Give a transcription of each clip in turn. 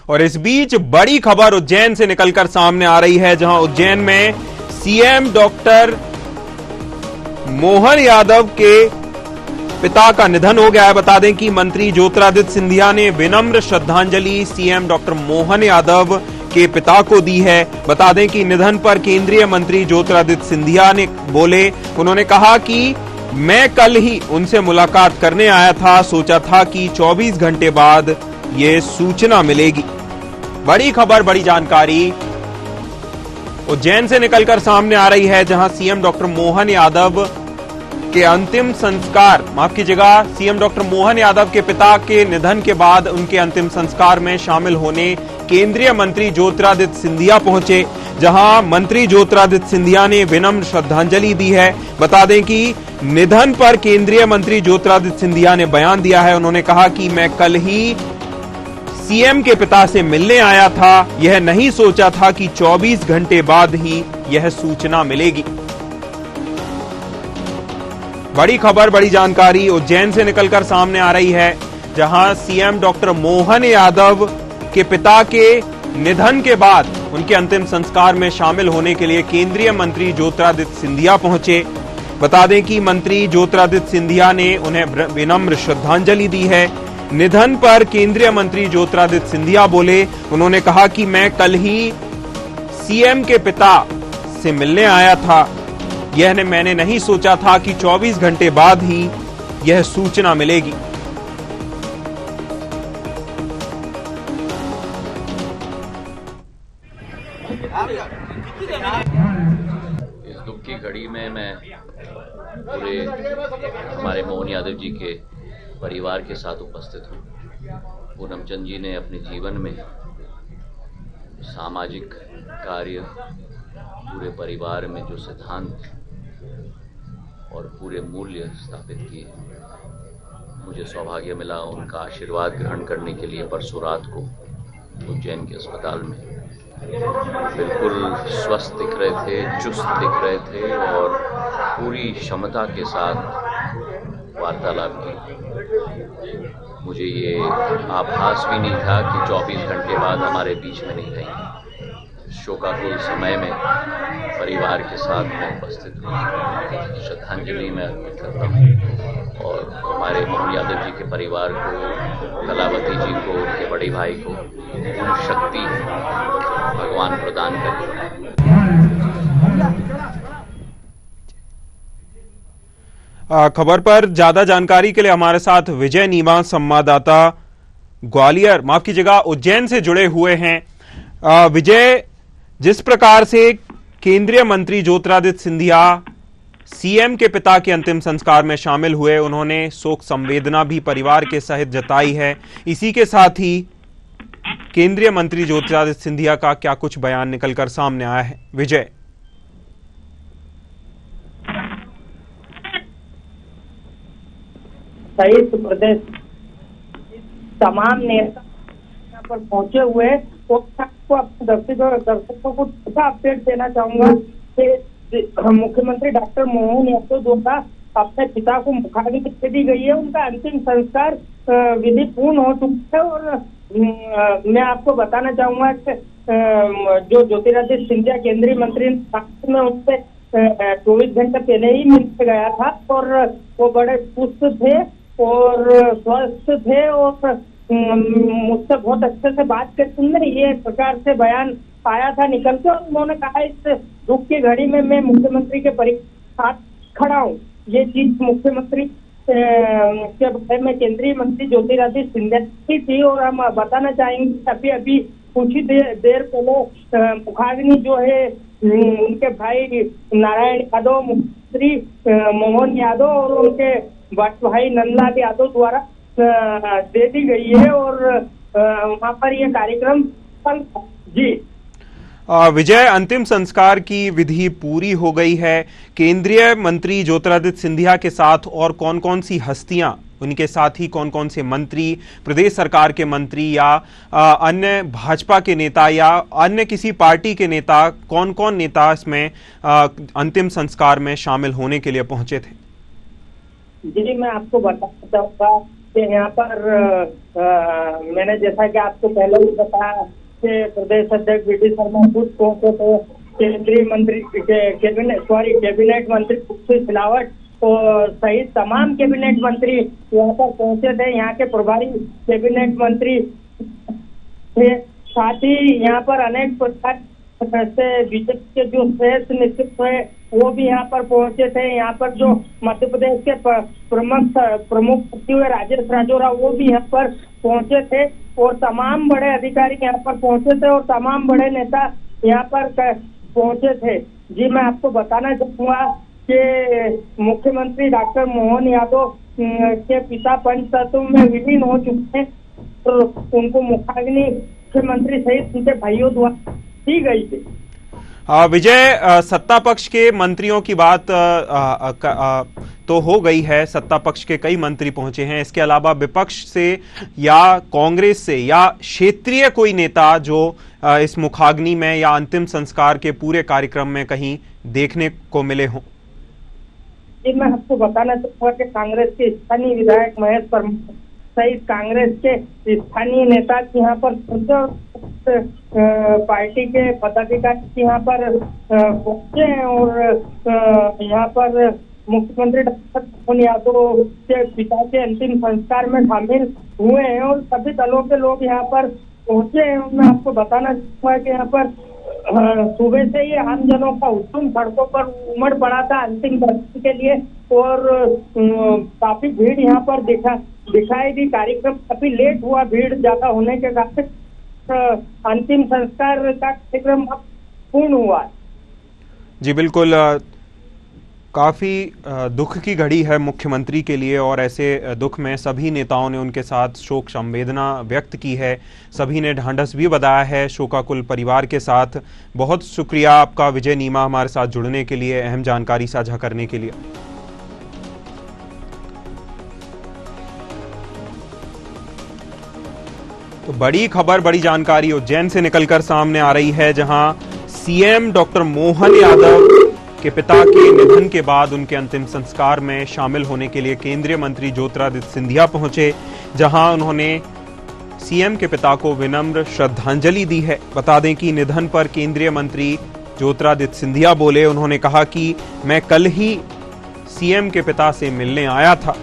और इस बीच बड़ी खबर उज्जैन से निकलकर सामने आ रही है, जहां उज्जैन में सीएम डॉक्टर मोहन यादव के पिता का निधन हो गया है। बता दें कि मंत्री ज्योतिरादित्य सिंधिया ने विनम्र श्रद्धांजलि सीएम डॉक्टर मोहन यादव के पिता को दी है। बता दें कि निधन पर केंद्रीय मंत्री ज्योतिरादित्य सिंधिया ने बोले, उन्होंने कहा कि मैं कल ही उनसे मुलाकात करने आया था, सोचा था कि 24 घंटे बाद ये सूचना मिलेगी। बड़ी खबर, बड़ी जानकारी उज्जैन से निकलकर सामने आ रही है, जहां सीएम डॉक्टर मोहन यादव के अंतिम संस्कार, माफ कीजिएगा, सीएम डॉक्टर मोहन यादव के पिता के निधन के बाद उनके अंतिम संस्कार में शामिल होने केंद्रीय मंत्री ज्योतिरादित्य सिंधिया पहुंचे, जहां मंत्री ज्योतिरादित्य सिंधिया ने विनम्र श्रद्धांजलि दी है। बता दें कि निधन पर केंद्रीय मंत्री ज्योतिरादित्य सिंधिया ने बयान दिया है। उन्होंने कहा कि मैं कल ही सीएम के पिता से मिलने आया था, यह नहीं सोचा था कि 24 घंटे बाद ही यह सूचना मिलेगी। बड़ी खबर, बड़ी जानकारी उज्जैन से निकलकर सामने आ रही है, जहां सीएम डॉक्टर मोहन यादव के पिता के निधन के बाद उनके अंतिम संस्कार में शामिल होने के लिए केंद्रीय मंत्री ज्योतिरादित्य सिंधिया पहुंचे। बता दें कि मंत्री ज्योतिरादित्य सिंधिया ने उन्हें विनम्र श्रद्धांजलि दी है। निधन पर केंद्रीय मंत्री ज्योतिरादित्य सिंधिया बोले, उन्होंने कहा कि मैं कल ही सीएम के पिता से मिलने आया था, मैंने नहीं सोचा था कि 24 घंटे बाद ही यह सूचना मिलेगी। इस दुख की घड़ी में मैं पूरे हमारे मोहन यादव जी के परिवार के साथ उपस्थित हूँ। पूनम चंद जी ने अपने जीवन में सामाजिक कार्य, पूरे परिवार में जो सिद्धांत और पूरे मूल्य स्थापित किए, मुझे सौभाग्य मिला उनका आशीर्वाद ग्रहण करने के लिए परसों रात को उज्जैन के अस्पताल में। बिल्कुल स्वस्थ दिख रहे थे, चुस्त दिख रहे थे और पूरी क्षमता के साथ वार्तालाप की। मुझे ये आभास भी नहीं था कि 24 घंटे बाद हमारे बीच में नहीं रहेंगे। शोकाकुल समय में परिवार के साथ मैं उपस्थित हूँ, श्रद्धांजलि मैं अर्पित करता हूँ और हमारे मोहन यादव जी के परिवार को, कलावती जी को, उनके बड़े भाई को पूर्ण शक्ति भगवान प्रदान करें। खबर पर ज्यादा जानकारी के लिए हमारे साथ विजय नीमा संवाददाता ग्वालियर, माफ कीजिएगा, उज्जैन से जुड़े हुए हैं। विजय, जिस प्रकार से केंद्रीय मंत्री ज्योतिरादित्य सिंधिया सीएम के पिता के अंतिम संस्कार में शामिल हुए, उन्होंने शोक संवेदना भी परिवार के सहित जताई है। इसी के साथ ही केंद्रीय मंत्री ज्योतिरादित्य सिंधिया का क्या कुछ बयान निकलकर सामने आया है? विजय। संयुक्त प्रदेश तमाम नेता यहाँ पर पहुंचे हुए, तो आपको अपने दर्शकों को अपडेट देना चाहूंगा कि मुख्यमंत्री डॉक्टर मोहन यादव द्वारा अपने पिता को मुखाग्नि दे दी गई है। उनका अंतिम संस्कार विधि पूर्ण हो चुका है और मैं आपको बताना चाहूंगा कि जो ज्योतिरादित्य सिंधिया केंद्रीय मंत्री में उनसे 24 घंटे पहले ही मिलने गया था और वो बड़े सुस्त थे और स्वस्थ थे और मुझसे बहुत अच्छे से बात करते हैं। ये प्रकार से बयान आया था निकल के और उन्होंने कहा इस दुख की घड़ी में मैं मुख्यमंत्री के साथ खड़ा हूँ। ये चीज मुख्यमंत्री के बारे में केंद्रीय मंत्री ज्योतिरादित्य सिंधिया की थी और हम बताना चाहेंगे अभी कुछ ही देर पहले मुखाग्नि जो है उनके भाई नारायण यादव, मुख्यमंत्री मोहन यादव और उनके भाई नंदलाल यादव द्वारा दे दी गई है और वहाँ पर यह कार्यक्रम जी। विजय, अंतिम संस्कार की विधि पूरी हो गई है। केंद्रीय मंत्री ज्योतिरादित्य सिंधिया के साथ और कौन कौन सी हस्तियां, उनके साथ ही कौन कौन से मंत्री, प्रदेश सरकार के मंत्री या अन्य भाजपा के नेता या अन्य किसी पार्टी के नेता, कौन कौन नेता इसमें अंतिम संस्कार में शामिल होने के लिए पहुंचे थे? जी, मैं आपको बताना चाहूंगा कि यहाँ पर मैंने जैसा कि आपको पहले भी बताया कि प्रदेश अध्यक्ष वी डी शर्मा खुद पहुंचे थे, केंद्रीय मंत्री कैबिनेट मंत्री तुलसी सिलावट और सहित तमाम कैबिनेट मंत्री यहाँ पर पहुंचे थे। यहाँ के प्रभारी कैबिनेट मंत्री थे, साथ ही यहाँ पर अनेक प्रकार से बीजेपी के जो श्रेष्ठ नेतृत्व है वो भी यहाँ पर पहुंचे थे। यहाँ पर जो मध्य प्रदेश के प्रमुख सचिव राजेश राजौरा वो भी यहाँ पर पहुंचे थे और तमाम बड़े अधिकारी यहाँ पर पहुंचे थे और तमाम बड़े नेता यहाँ पर पहुंचे थे। जी मैं आपको बताना चाहूंगा कि मुख्यमंत्री डॉक्टर मोहन यादव के पिता पंचतत्व में विलीन हो चुके हैं तो उनको मुखाग्नि मुख्यमंत्री सहित उनके भाइयों द्वारा दी गई थी। विजय, सत्ता पक्ष के मंत्रियों की बात तो हो गई है, सत्ता पक्ष के कई मंत्री पहुंचे हैं। इसके अलावा विपक्ष से या कांग्रेस से या क्षेत्रीय कोई नेता जो इस मुखाग्नि में या अंतिम संस्कार के पूरे कार्यक्रम में कहीं देखने को मिले हों? मैं आपको बताना चाहूंगा कि कांग्रेस के स्थानीय विधायक महेश परमार सहित कांग्रेस के स्थानीय नेता यहाँ पर पार्टी के पदाधिकारी यहाँ पर पहुंचे हैं और यहाँ पर मुख्यमंत्री डॉक्टर मोहन यादव के पिता के अंतिम संस्कार में शामिल हुए हैं और सभी दलों के लोग यहाँ पर पहुंचे हैं। मैं आपको बताना चाहूंगा कि यहाँ पर सुबह से ही आमजनों का हुजूम सड़कों पर उमड़ पड़ा था अंतिम दर्शन के लिए और काफी भीड़ यहाँ पर दिखाई दी। कार्यक्रम काफी लेट हुआ, भीड़ ज्यादा होने के कारण अंतिम संस्कार का कार्यक्रम पूर्ण हुआ। जी बिल्कुल, काफी दुख की घड़ी है मुख्यमंत्री के लिए और ऐसे दुख में सभी नेताओं ने उनके साथ शोक संवेदना व्यक्त की है। सभी ने ढांढस भी बंधाया है शोकाकुल परिवार के साथ। बहुत शुक्रिया आपका विजय नीमा, हमारे साथ जुड़ने के लिए, अहम जानकारी साझा करने के लिए। तो बड़ी खबर, बड़ी जानकारी उज्जैन से निकलकर सामने आ रही है, जहां सीएम डॉक्टर मोहन यादव के पिता के निधन के बाद उनके अंतिम संस्कार में शामिल होने के लिए केंद्रीय मंत्री ज्योतिरादित्य सिंधिया पहुंचे, जहां उन्होंने सीएम के पिता को विनम्र श्रद्धांजलि दी है। बता दें कि निधन पर केंद्रीय मंत्री ज्योतिरादित्य सिंधिया बोले, उन्होंने कहा कि मैं कल ही सीएम के पिता से मिलने आया था,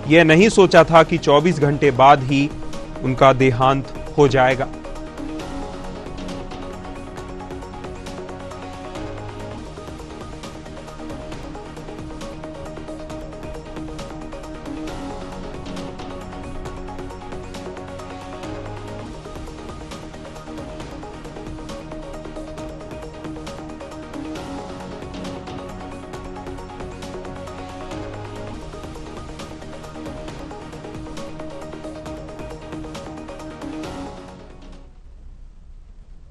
यह नहीं सोचा था कि 24 घंटे बाद ही उनका देहांत हो जाएगा।